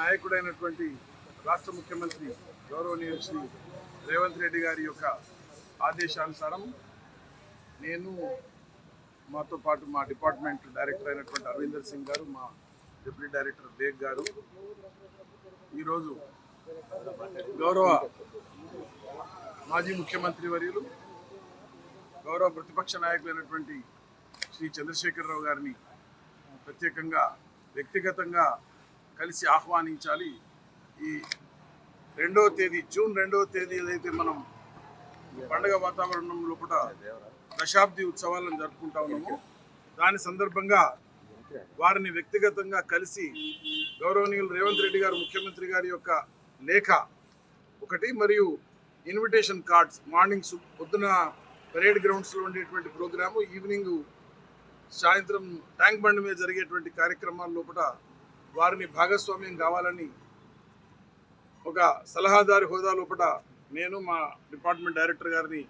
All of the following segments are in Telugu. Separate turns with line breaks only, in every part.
నాయకుడైనటువంటి రాష్ట్ర ముఖ్యమంత్రి గౌరవనీయులు శ్రీ రేవంత్ రెడ్డి గారి యొక్క ఆదేశానుసారం నేను మాతో పాటు మా డిపార్ట్మెంట్ డైరెక్టర్ అయినటువంటి అరవిందర్ సింగ్ గారు, మా డిప్యూటీ డైరెక్టర్ బేగ్ గారు ఈరోజు గౌరవ మాజీ ముఖ్యమంత్రి వర్యులు గౌరవ ప్రతిపక్ష నాయకులైనటువంటి శ్రీ చంద్రశేఖరరావు గారిని ప్రత్యేకంగా వ్యక్తిగతంగా కలిసి ఆహ్వానించాలి. ఈ 2వ తేదీ జూన్ 2వ తేదీ ఏదైతే మనం పండుగ వాతావరణం లోపల దశాబ్ది ఉత్సవాలను జరుపుకుంటా ఉన్నామో దాని సందర్భంగా వారిని వ్యక్తిగతంగా కలిసి గౌరవనీయులు రేవంత్ రెడ్డి గారు ముఖ్యమంత్రి గారి యొక్క లేఖ ఒకటి మరియు ఇన్విటేషన్ కార్డ్స్ మార్నింగ్స్ పొద్దున పరేడ్ గ్రౌండ్స్లో ఉండేటువంటి ప్రోగ్రాము, ఈవినింగ్ సాయంత్రం ట్యాంక్ బండ్ మీద జరిగేటువంటి కార్యక్రమాల లోపల వారిని భాగస్వామ్యం కావాలని ఒక సలహాదారి హోదా లోపల నేను మా డిపార్ట్మెంట్ డైరెక్టర్ గారిని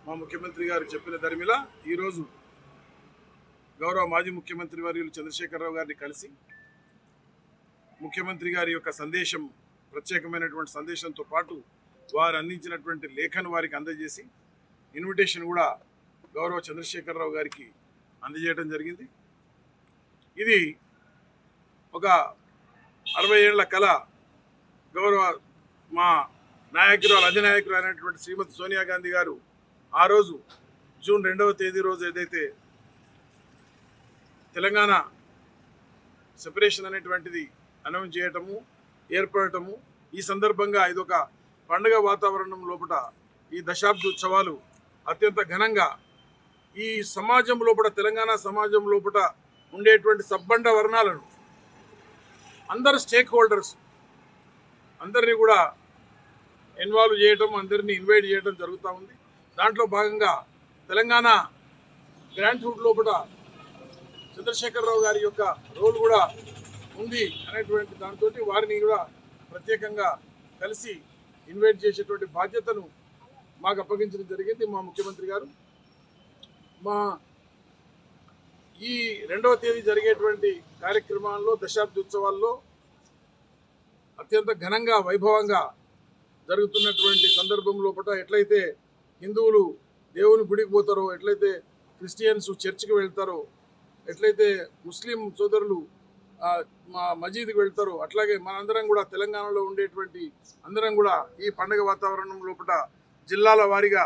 మా ముఖ్యమంత్రి గారు చెప్పిన దరిమిలా ఈరోజు గౌరవ మాజీ ముఖ్యమంత్రి వర్యులు చంద్రశేఖరరావు గారిని కలిసి ముఖ్యమంత్రి గారి యొక్క సందేశం, ప్రత్యేకమైనటువంటి సందేశంతో పాటు వారు అందించినటువంటి లేఖను వారికి అందజేసి ఇన్విటేషన్ కూడా గౌరవ చంద్రశేఖరరావు గారికి అందజేయడం జరిగింది. ఇది ఒక 60 ఏళ్ల కళ గౌరవ మా నాయకురాలు అధినాయకులు అయినటువంటి శ్రీమతి సోనియా గాంధీ గారు ఆ రోజు జూన్ 2వ తేదీ రోజు ఏదైతే తెలంగాణ సెపరేషన్ అనేటువంటిది అనౌన్స్ చేయటము, ఏర్పడటము, ఈ సందర్భంగా ఇదొక పండుగ వాతావరణం లోపల ఈ దశాబ్ది ఉత్సవాలు అత్యంత ఘనంగా ఈ సమాజం లోపల, తెలంగాణ సమాజం లోపల ఉండేటువంటి సబ్బండ వర్ణాలను అందరు స్టేక్ హోల్డర్స్ అందరినీ కూడా ఇన్వాల్వ్ చేయడం, అందరినీ ఇన్వైట్ చేయడం జరుగుతూ ఉంది. దాంట్లో భాగంగా తెలంగాణ గ్రాండ్ రూట్ లోపల చంద్రశేఖరరావు గారి యొక్క రోల్ కూడా ఉంది అనేటువంటి దాంతో వారిని కూడా ప్రత్యేకంగా కలిసి ఇన్వైట్ చేసేటువంటి బాధ్యతను మాకు అప్పగించడం జరిగింది మా ముఖ్యమంత్రి గారు. మా ఈ 2వ తేదీ జరిగేటువంటి కార్యక్రమాల్లో దశాబ్ది ఉత్సవాల్లో అత్యంత ఘనంగా వైభవంగా జరుగుతున్నటువంటి సందర్భం లోపల ఎట్లయితే హిందువులు దేవుని గుడికి పోతారో, ఎట్లయితే క్రిస్టియన్స్ చర్చికి వెళ్తారో, ఎట్లయితే ముస్లిం సోదరులు మా మసీదుకి వెళ్తారో, అట్లాగే మనందరం కూడా తెలంగాణలో ఉండేటువంటి అందరం కూడా ఈ పండుగ వాతావరణం లోపల జిల్లాల వారీగా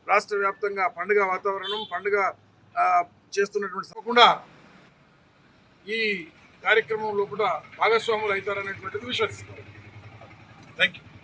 రాష్ట్ర వ్యాప్తంగా పండుగ వాతావరణం, పండుగ చేస్తున్నటువంటి తప్పకుండా ఈ కార్యక్రమం లోపల భాగస్వాములు అవుతారనేటువంటిది విశ్వసిస్తారు. Thank you.